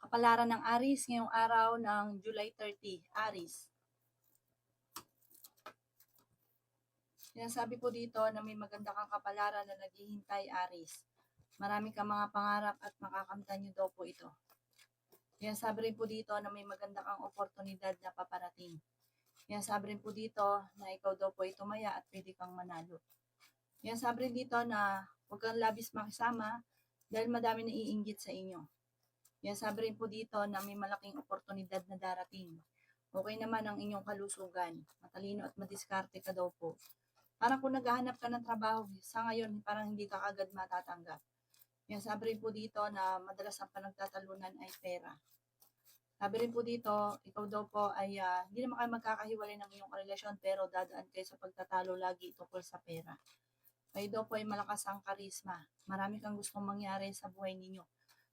Kapalaran ng Aris ngayong araw ng July 30, Aris. Sinasabi po dito na may maganda kang kapalaran na naghihintay, Aris. Marami kang mga pangarap at makakamtan niyo daw po ito. Sinasabi rin po dito na may maganda kang oportunidad na paparating. Sinasabi rin po dito na ikaw daw po ay tumaya at pwede kang manalo. Sinasabi rin dito na huwag kang labis makisama dahil madami na iinggit sa inyo. Sinasabi rin po dito na may malaking oportunidad na darating. Okay naman ang inyong kalusugan. Matalino at madiskarte ka daw po. Parang kung naghahanap ka ng trabaho, sa ngayon parang hindi ka agad matatanggap. Sinasabi rin po dito na madalas ang panagtatalunan ay pera. Sabi rin po dito, ikaw daw po ay hindi naman kayo magkakahiwalay ng iyong relasyon pero dadaan kayo sa pagtatalo lagi tungkol sa pera. Kayo daw po ay malakas ang karisma. Marami kang gustong mangyari sa buhay ninyo.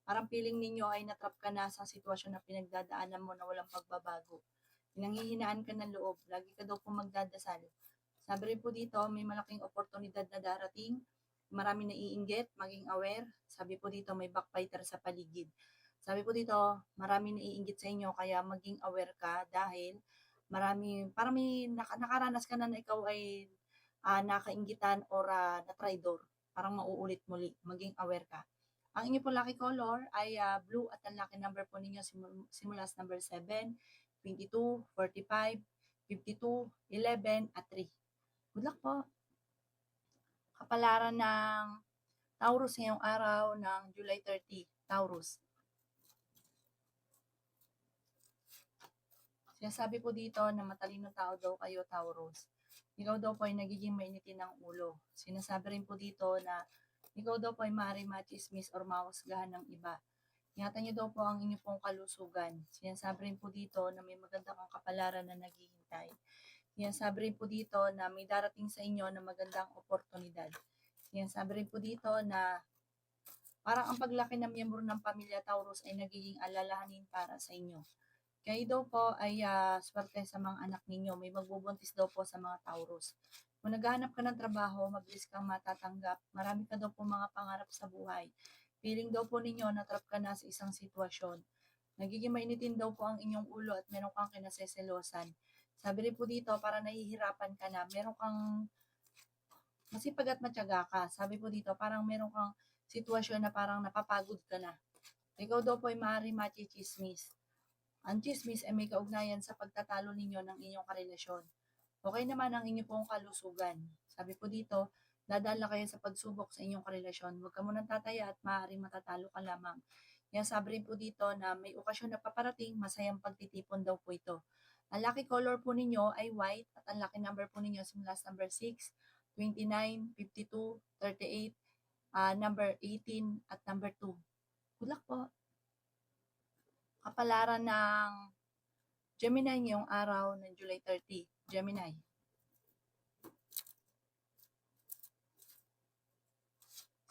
Parang feeling ninyo ay natrap ka na sa sitwasyon na pinagdadaanan mo na walang pagbabago. Pinanghihinaan ka ng loob. Lagi ka daw po magdadasal. Sabi rin po dito, may malaking oportunidad na darating. Marami naiinggit, maging aware. Sabi po dito, may backbiter sa paligid. Sabi po dito, marami naiinggit sa inyo, kaya maging aware ka dahil parang may nakaranas ka na ikaw ay nakainggitan or na-traidor. Parang mauulit muli, maging aware ka. Ang inyo po lucky color ay blue at ang lucky number po ninyo simula sa number 7, 22, 45, 52, 11 at 3. Good luck po. Kapalaran ng Taurus ngayong araw ng July 30, Taurus. Sinasabi po dito na matalinong tao daw kayo, Taurus. Ikaw daw po ay nagiging mainitin ng ulo. Sinasabi rin po dito na ikaw daw po ay maaaring machismis or mawasgahan ng iba. Ingatan niyo daw po ang inyong pong kalusugan. Sinasabi rin po dito na may maganda kang kapalaran na naghihintay. Sinasabi rin po dito na may darating sa inyo na magandang oportunidad. Sinasabi rin po dito na parang ang paglaki ng miyembro ng pamilya Taurus ay nagiging alalahanin para sa inyo. Kayo daw po ay swerte sa mga anak ninyo. May magbubuntis daw po sa mga Taurus. Kung naghahanap ka ng trabaho, mabilis kang matatanggap. Marami ka daw po mga pangarap sa buhay. Feeling daw po ninyo na trap ka na sa isang sitwasyon. Nagiging mainitin daw po ang inyong ulo at meron kang kinaseselosan. Sabi rin po dito, para nahihirapan ka na, meron kang masipag at matyaga ka. Sabi po dito, parang meron kang sitwasyon na parang napapagod ka na. Ikaw daw po ay maaaring machismis. Ang chismis ay may kaugnayan sa pagtatalo ninyo ng inyong karelasyon. Okay naman ang inyong pong kalusugan. Sabi po dito, dadala kayo sa pagsubok sa inyong karelasyon. Huwag ka munang tataya at maaaring matatalo ka lamang. Kaya sabi rin po dito na may okasyon na paparating, masayang pagtitipon daw po ito. Ang lucky color po ninyo ay white at ang lucky number po ninyo simula sa number 6, 29, 52, 38, number 18 at number 2. Good luck po. Kapalaran ng Gemini ngayong araw ng July 30. Gemini.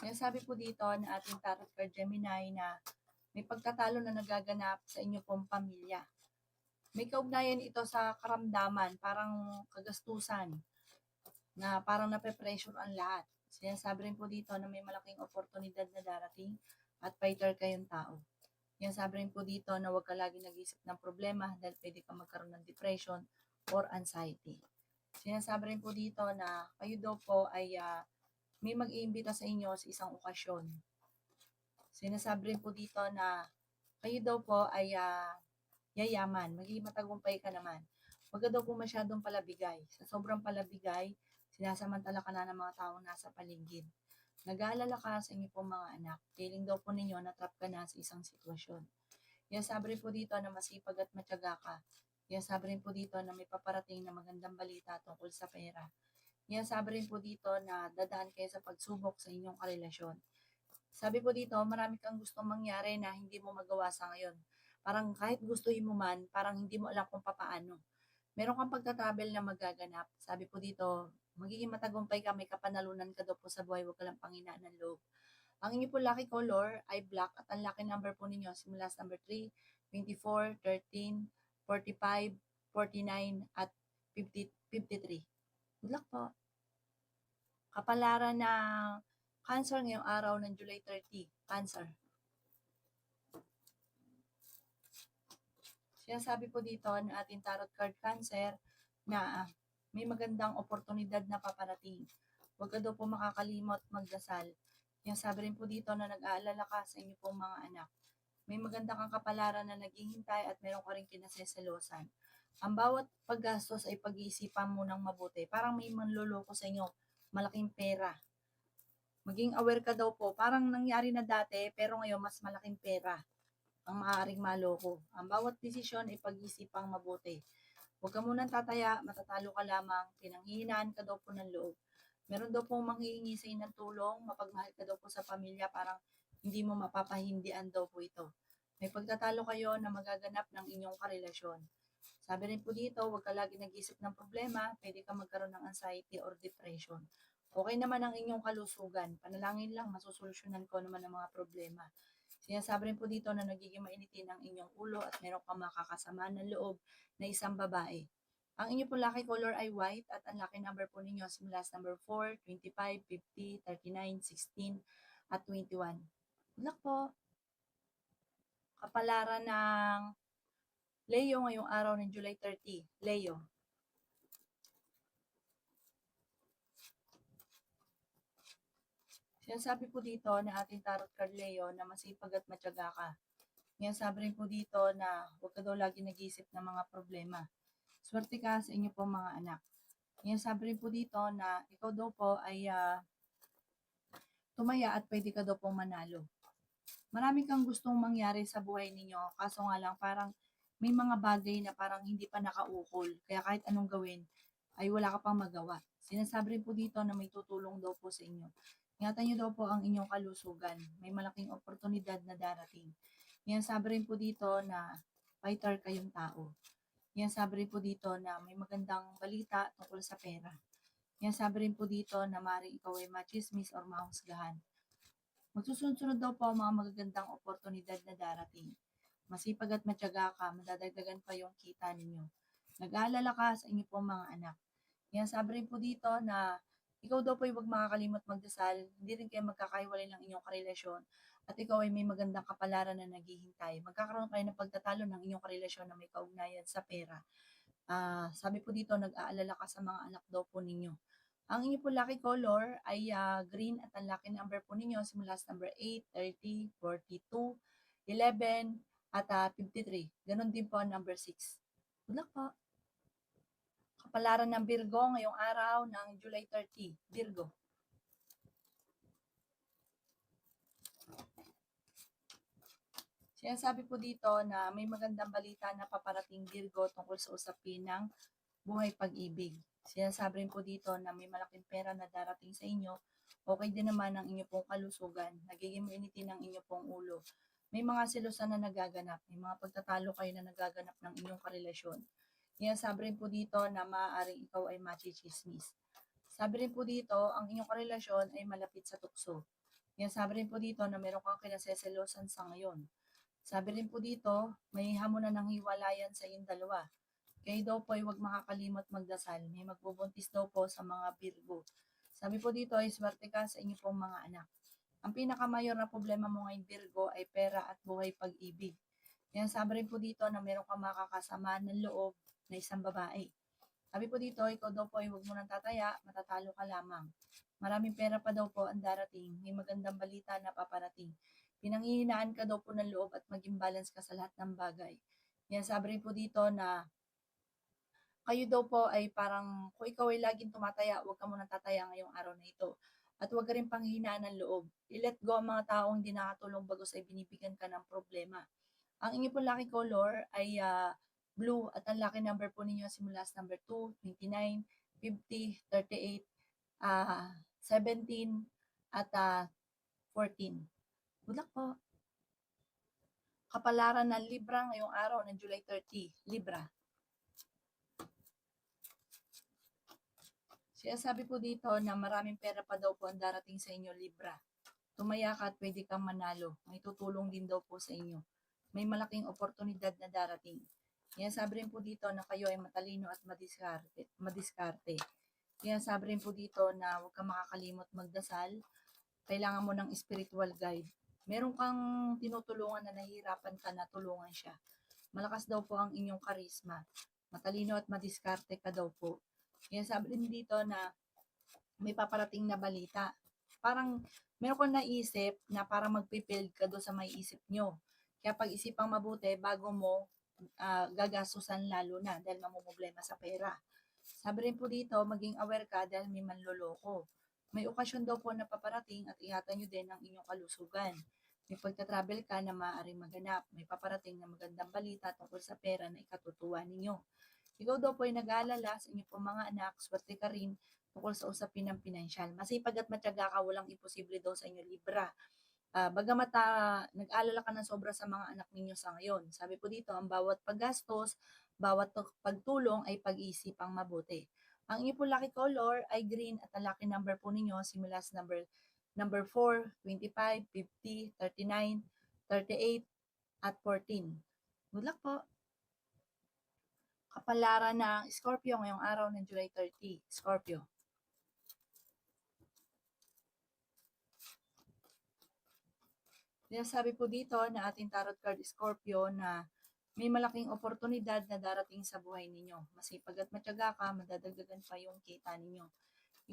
Sinasabi po dito na ating tarot card Gemini na may pagtatalo na nagaganap sa inyo pong pamilya. May kaugnayan ito sa karamdaman, parang kagastusan, na parang nape-pressure ang lahat. Sinasabi rin po dito na may malaking oportunidad na darating at fighter kayong tao. Sinasabi rin po dito na huwag ka lagi nag-isip ng problema dahil pwede ka magkaroon ng depression or anxiety. Sinasabi rin po dito na kayo daw po ay may mag-iimbita sa inyo sa isang okasyon. Sinasabi rin po dito na kayo daw po ay yayaman, magiging matagumpay ka naman. Huwag ka daw po masyadong palabigay. Sa sobrang palabigay, sinasamantala ka na ng mga taong nasa paligid. Nag-aalala ka sa inyo pong mga anak. Feeling daw po ninyo na trap ka na sa isang sitwasyon. Kaya sabi rin po dito na masipag at matyaga ka. Kaya sabi rin po dito na may paparating na magandang balita tungkol sa pera. Kaya sabi rin po dito na dadaan kayo sa pagsubok sa inyong karelasyon. Sabi po dito, marami kang gustong mangyari na hindi mo magawa sa ngayon. Parang kahit gustuhin mo man, parang hindi mo alam kung papaano. Meron kang pagta-travel na magaganap. Sabi po dito, magiging matagumpay ka, may kapanalunan ka daw po sa buhay, huwag ka lang panghinaan ng loob. Ang inyo po lucky color ay black at ang lucky number po ninyo simula sa number 3, 24, 13, 45, 49 at 50, 53. Good luck po. Kapalaran ng Cancer ngayong araw ng July 30. Cancer. Sinasabi po dito ng ating tarot card Cancer na may magandang oportunidad na paparating. Huwag ka daw po makakalimot magdasal. Sinasabi rin po dito na nag-aalala ka sa inyo pong mga anak. May maganda kang kapalaran na naghihintay at meron ka rin kinaseselosan. Ang bawat paggastos ay pag-iisipan mo ng mabuti. Parang may manloloko sa inyo, malaking pera. Maging aware ka daw po, parang nangyari na dati pero ngayon mas malaking pera ang maaaring maloko. Ang bawat desisyon ay pag-isipang mabuti. Huwag ka munang tataya, matatalo ka lamang, pinanghihinaan ka daw po ng loob. Meron daw pong manghihingi sa ng tulong, mapagmahal ka daw po sa pamilya, parang hindi mo mapapahindian daw po ito. May pagtatalo kayo na magaganap ng inyong karelasyon. Sabi rin po dito, huwag ka lagi nag-isip ng problema, pwede ka magkaroon ng anxiety or depression. Okay naman ang inyong kalusugan, panalangin lang, masusolusyonan ko naman ang mga problema. Sinasabi rin po dito na nagiging mainitin ang inyong ulo at meron kang makakasama ng loob na isang babae. Ang inyong po lucky color ay white at ang lucky number po ninyo simula sa number 4, 25, 50, 39, 16 at 21. Good luck po! Kapalaran ng Leo ngayong araw ng July 30. Leo. Sinasabi po dito na ating tarot card Leo na masipag at matyaga ka. Ngayon sabi rin po dito na huwag ka daw lagi nag-iisip ng mga problema. Swerte ka sa inyo pong mga anak. Ngayon sabi rin po dito na ikaw daw po ay tumaya at pwede ka daw pong manalo. Marami kang gustong mangyari sa buhay ninyo, kaso nga lang parang may mga bagay na parang hindi pa nakaukol. Kaya kahit anong gawin, ay wala ka pang magawa. Sinasabi rin po dito na may tutulong daw po sa inyo. Ingatan niyo daw po ang inyong kalusugan. May malaking oportunidad na darating. Yan sabi rin po dito na fighter kayong tao. Yan sabi rin po dito na may magandang balita tungkol sa pera. Yan sabi rin po dito na maaaring ikaw ay machismis or mahusgahan. Magsusunod-sunod daw po ang mga magagandang oportunidad na darating. Masipag at matyaga ka, madadagdagan pa yung kita ninyo. Nag-aalala ka sa inyo pong mga anak. Yan sabi rin po dito na ikaw daw po ay huwag makakalimot magdasal, hindi rin kayo magkakahiwalay ng inyong karelasyon, at ikaw ay may magandang kapalaran na naghihintay. Magkakaroon kayo ng pagtatalo ng inyong karelasyon na may kaugnayan sa pera. Sabi po dito, nag-aalala ka sa mga anak daw po ninyo. Ang inyo po lucky color ay green at ang lucky number po ninyo simula sa number 8, 30, 42, 11, at 53. Ganon din po ang number 6. Good luck po! Kapalaran ng Virgo ngayong araw ng July 30. Virgo. Sinasabi po dito na may magandang balita na paparating Virgo tungkol sa usapin ng buhay pag-ibig. Sinasabi rin po dito na may malaking pera na darating sa inyo. Okay din naman ang inyo pong kalusugan. Nagiging mainitin ang inyo pong ulo. May mga selosan na nagaganap. May mga pagtatalo kayo na nagaganap ng inyong karelasyon. Sinasabi rin po dito na maaaring ikaw ay machismis. Sabi rin po dito, ang inyong karelasyon ay malapit sa tukso. Sinasabi rin po dito na meron kang kinaseselosan sa ngayon. Sabi rin po dito, may hamunan ng hiwalayan sa inyong dalawa. Kayo daw po ay huwag makakalimot magdasal. May magbubuntis daw po sa mga Virgo. Sabi po dito ay swerte ka sa inyo pong mga anak. Ang pinakamayor na problema mo ngayon Virgo ay pera at buhay pag-ibig. Yan sabi rin po dito na meron kang makakasama ng loob na isang babae. Sabi po dito, ikaw daw po ay huwag mo nang tataya, matatalo ka lamang. Maraming pera pa daw po ang darating. May magandang balita na paparating. Pinanghihinaan ka daw po ng loob at maging balance ka sa lahat ng bagay. Yan sabi rin po dito na kayo daw po ay parang kung ikaw ay laging tumataya, huwag ka munang tataya ngayong araw na ito. At huwag ka rin panghihinaan ng loob. I-let go ang mga taong hindi nakatulong bagos ay binibigyan ka ng problema. Ang inyo po lucky color ay blue at ang lucky number po ninyo simula sa number 2, 29, 50, 38, 17, at 14. Good luck po! Kapalaran ng Libra ngayong araw ng July 30. Libra. Sinasabi po dito na maraming pera pa daw po ang darating sa inyo, Libra. Tumaya ka at pwede kang manalo. May tutulong din daw po sa inyo. May malaking oportunidad na darating. Sinasabi rin po dito na kayo ay matalino at madiskarte. Sinasabi rin po dito na huwag kang makakalimot magdasal. Kailangan mo ng spiritual guide. Meron kang tinutulungan na nahihirapan ka na tulungan siya. Malakas daw po ang inyong karisma. Matalino at madiskarte ka daw po. Kaya sabi rin dito na may paparating na balita. Parang meron kang naisip na parang magpipild ka doon sa may isip nyo. Kaya pag-isipang mabuti bago mo gagastusan lalo na dahil mamumblema sa pera. Sabi rin po dito, maging aware ka dahil may manloloko. May okasyon daw po na paparating at ingatan nyo din ang inyong kalusugan. May pagta-travel ka na maaaring maganap. May paparating na magandang balita tungkol sa pera na ikatutuwa ninyo. Ikaw daw po ay nag-aalala sa inyong pong mga anak, swerte ka rin tungkol sa usapin ng pinansyal. Masipag at matyaga ka, walang imposible daw sa inyo, Libra. Bagamat nag-alala ka ng sobra sa mga anak ninyo sa ngayon. Sabi po dito, ang bawat paggastos, bawat pagtulong ay pag-iisipang mabuti. Ang inyo po lucky color ay green at ang lucky number po ninyo simula sa number 4, 25, 50, 39, 38, at 14. Good luck po! Kapalaran ng Scorpio ngayong araw ng July 30. Scorpio. Sinasabi po dito na ating tarot card Scorpio na may malaking oportunidad na darating sa buhay ninyo. Masipag at matyaga ka, madadagdagan pa yung kita ninyo.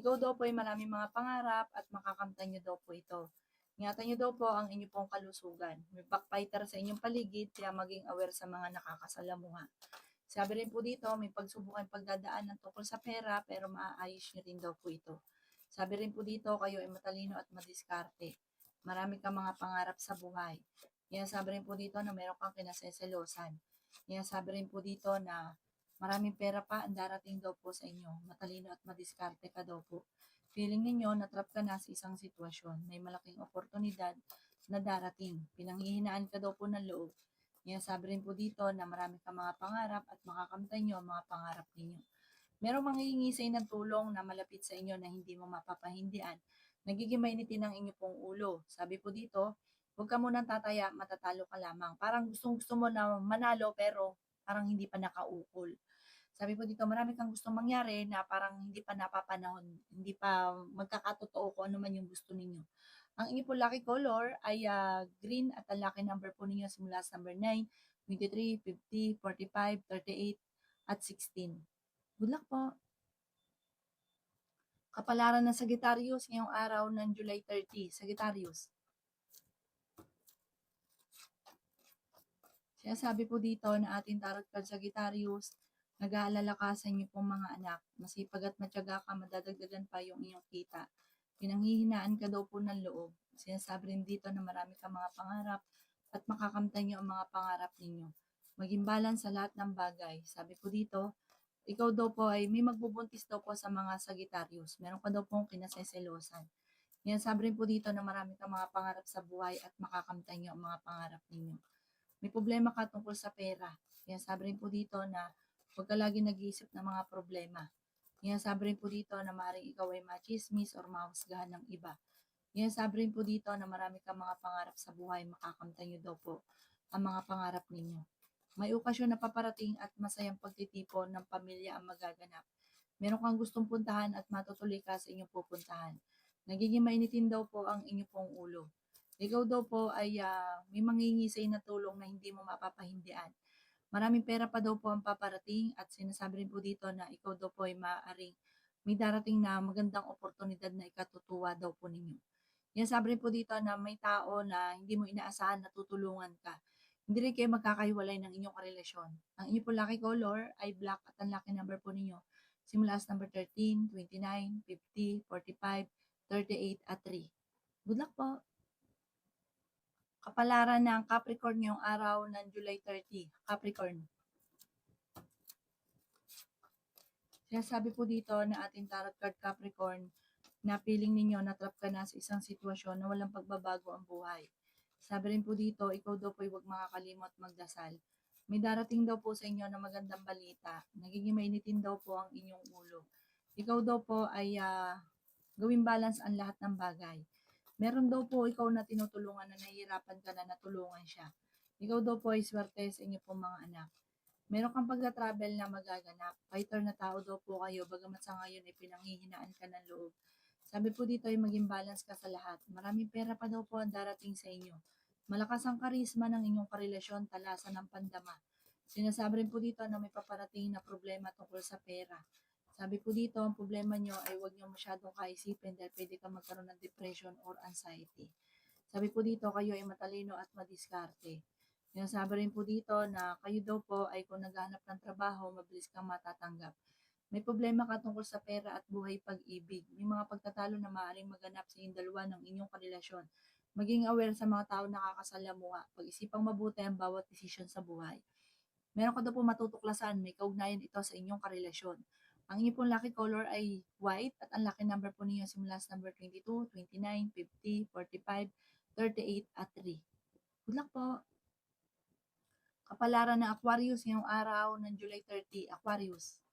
Ikaw daw po ay maraming mga pangarap at makakamtan nyo daw po ito. Ingatan nyo daw po ang inyong pong kalusugan. May backfighter sa inyong paligid, kaya maging aware sa mga nakakasalamuha. Sabi rin po dito, may pagsubok ang pagdadaanan tungkol sa pera, pero maaayos nyo rin daw po ito. Sabi rin po dito, kayo ay matalino at madiskarte. Marami kang mga pangarap sa buhay. Yan sabi rin po dito na meron kang kinaseselosan. Yan sabi rin po dito na maraming pera pa ang darating daw po sa inyo. Matalino at madiskarte ka daw po. Feeling ninyo, natrap ka na sa isang sitwasyon. May malaking oportunidad na darating. Pinanghihinaan ka daw po ng loob. Yan sabi rin po dito na marami kang mga pangarap at makakamtan nyo ang mga pangarap ninyo. Merong manghihingi sa ng tulong na malapit sa inyo na hindi mo mapapahindian. Nagiging mainitin ang inyo pong ulo. Sabi po dito, huwag ka munang tataya, matatalo ka lamang. Parang gustong-gusto mo na manalo pero parang hindi pa nakaukol. Sabi po dito, marami kang gustong mangyari na parang hindi pa napapanahon, hindi pa magkakatotoo kung ano man yung gusto ninyo. Ang inyo po lucky color ay green at ang lucky number po ninyo simula sa number 9, 23, 50, 45, 38, at 16. Good luck po! Kapalaran ng Sagittarius ngayong araw ng July 30. Sagittarius. Sinasabi po dito na ating tarot card Sagittarius, nag-aalala ka sa inyo pong mga anak. Masipag at matyaga ka, madadagdagan pa yung inyong kita. Pinanghihinaan ka daw po ng loob. Sinasabi rin dito na marami kang mga pangarap at makakamtan nyo ang mga pangarap ninyo. Maging balance sa lahat ng bagay. Sabi po dito, ikaw daw po ay may magbubuntis daw po sa mga Sagittarius. Meron ka daw pong kinaseselosan. Yan, sabi rin po dito na marami kang mga pangarap sa buhay at makakamtan nyo ang mga pangarap ninyo. May problema ka tungkol sa pera. Yan, sabi rin po dito na huwag ka lagi nag-iisip ng mga problema. Yan, sabi rin po dito na maaaring ikaw ay machismis or mahusgahan ng iba. Yan, sabi rin po dito na marami kang mga pangarap sa buhay, makakamtan nyo daw po ang mga pangarap ninyo. May okasyon na paparating at masayang pagtitipon ng pamilya ang magaganap. Meron kang gustong puntahan at matutuloy ka sa inyong pupuntahan. Nagiging mainitin daw po ang inyong pong ulo. Ikaw daw po ay may manghingi sa na tulong na hindi mo mapapahindian. Maraming pera pa daw po ang paparating at sinasabi rin po dito na ikaw daw po ay maaaring may darating na magandang oportunidad na ikatutuwa daw po ninyo. Yan sabi rin po dito na may tao na hindi mo inaasahan na tutulungan ka. Hindi rin kayo magkakahiwalay ng inyong karelasyon. Ang inyong po lucky color ay black at ang lucky number po ninyo simula sa number 13, 29, 50, 45, 38, at 3. Good luck po! Kapalaran ng Capricorn ngayong araw ng July 30. Capricorn. Sinasabi po dito na ating tarot card Capricorn na feeling ninyo na trap ka na sa isang sitwasyon na walang pagbabago ang buhay. Sabi rin po dito, ikaw daw po ay huwag makakalimot magdasal. May darating daw po sa inyo na magandang balita. Nagiging mainitin daw po ang inyong ulo. Ikaw daw po ay gawing balance ang lahat ng bagay. Meron daw po ikaw na tinutulungan na nahihirapan ka na natulungan siya. Ikaw daw po ay swerte sa inyo pong mga anak. Meron kang pagka-travel na magaganap. Fighter na tao daw po kayo, bagamat sa ngayon ay pinanghihinaan ka ng loob. Sabi po dito ay maging balance ka sa lahat. Maraming pera pa daw po ang darating sa inyo. Malakas ang karisma ng inyong karelasyon, talasan ng pandama. Sinasabi rin po dito na may paparating na problema tungkol sa pera. Sabi po dito, ang problema nyo ay huwag nyo masyadong kaisipin dahil pwede ka magkaroon ng depression or anxiety. Sabi po dito, kayo ay matalino at madiskarte. Sinasabi rin po dito na kayo daw po ay kung naghahanap ng trabaho, mabilis kang matatanggap. May problema ka tungkol sa pera at buhay pag-ibig. May mga pagtatalo na maaaring maganap sa inyong dalawa ng inyong karelasyon. Maging aware sa mga tao na nakakasalamuha. Pag-isipang mabuti ang bawat desisyon sa buhay. Meron ka daw po matutuklasan, may kaugnayan ito sa inyong karelasyon. Ang inyong pong lucky color ay white at ang lucky number po ninyo simula sa number 22, 29, 50, 45, 38 at 3. Good luck po! Kapalaran ng Aquarius ngayong araw ng July 30, Aquarius.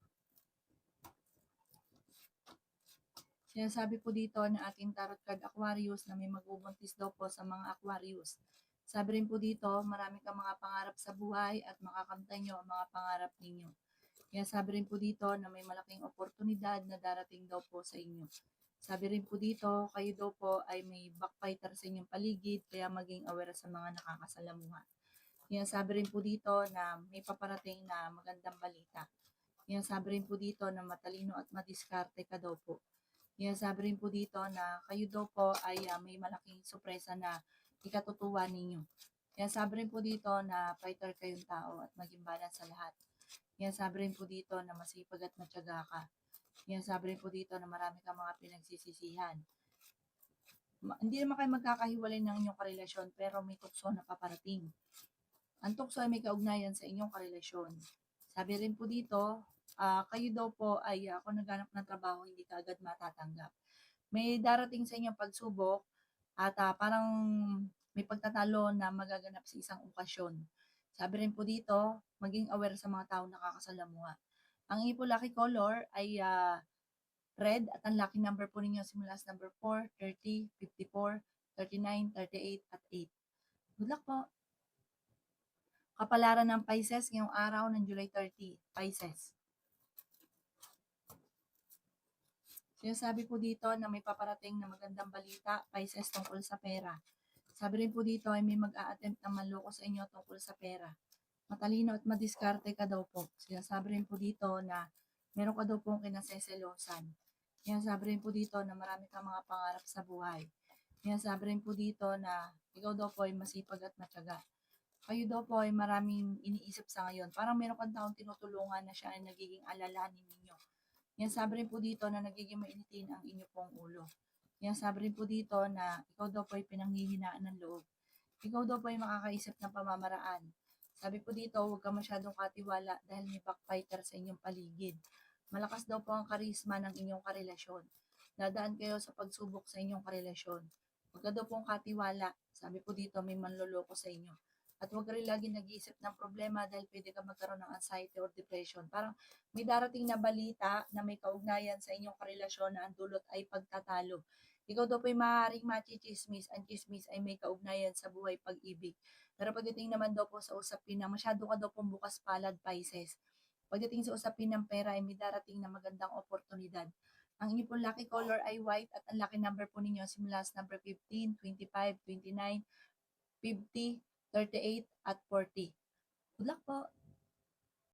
Sinasabi po dito ng ating tarot card Aquarius na may magbubuntis daw po sa mga Aquarius. Sabi rin po dito, marami kang mga pangarap sa buhay at makakamtan nyo ang mga pangarap ninyo. Kaya sabi rin po dito na may malaking oportunidad na darating daw po sa inyo. Sabi rin po dito, kayo daw po ay may backfighter sa inyong paligid, kaya maging aware sa mga nakakasalamuha. Kaya sabi rin po dito na may paparating na magandang balita. Kaya sabi rin po dito na matalino at madiskarte ka daw po. Kaya sabi rin po dito na kayo daw po ay may malaking sorpresa na ikatutuwa ninyo. Kaya sabi rin po dito na fighter kayong tao at maging balance sa lahat. Kaya sabi rin po dito na masipag at matyaga ka. Kaya sabi rin po dito na marami kang mga pinagsisisihan. Hindi naman kayo magkakahiwalay ng inyong karelasyon pero may tukso na paparating. Ang tukso ay may kaugnayan sa inyong karelasyon. Sabi rin po dito, kayo daw po ay kung naghanap ng trabaho, hindi ka agad matatanggap. May darating sa inyong pagsubok at parang may pagtatalo na magaganap sa isang okasyon. Sabi rin po dito, maging aware sa mga tao nakakasalamuha. Ang inyong po lucky color ay red at ang lucky number po ninyo simula sa number 4, 30, 54, 39, 38 at 8. Good luck po! Kapalaran ng Pisces ngayong araw ng July 30, Pisces. Sinasabi po dito na may paparating na magandang balita, Pisces, tungkol sa pera. Sabi rin po dito ay may mag-a-attempt na manloko sa inyo tungkol sa pera. Matalino at madiskarte ka daw po. Sinasabi rin po dito na meron ka daw pong kinaseselosan. Sinasabi rin po dito na marami kang mga pangarap sa buhay. Sinasabi rin po dito na ikaw daw po ay masipag at matyaga. Kayo daw po ay maraming iniisip sa ngayon. Parang meron kang taong tinutulungan na siya ay nagiging alalahanin ninyo. Yan sabi rin po dito na nagiging mainitin ang inyo pong ulo. Yan sabi rin po dito na ikaw daw po ay pinanghihinaan ng loob. Ikaw daw po ay makakaisip ng pamamaraan. Sabi po dito, huwag ka masyadong katiwala dahil may backfighter sa inyong paligid. Malakas daw po ang karisma ng inyong karelasyon. Dadaan kayo sa pagsubok sa inyong karelasyon. Huwag ka daw pong katiwala. Sabi po dito, may manloloko sa inyo. At huwag ka rin lagi nag-iisip ng problema dahil pwede ka magkaroon ng anxiety or depression. Parang may darating na balita na may kaugnayan sa inyong karelasyon na ang dulot ay pagtatalo. Ikaw daw po ay maaaring machichismis. Ang chismis ay may kaugnayan sa buhay pag-ibig. Pero pagdating naman daw po sa usapin na masyado ka daw pong bukas palad, Pisces. Pagdating sa usapin ng pera ay may darating na magandang oportunidad. Ang inyong pong lucky color ay white at ang lucky number po ninyo simula sa number 15, 25, 29, 50, 38 at 40. Good luck po!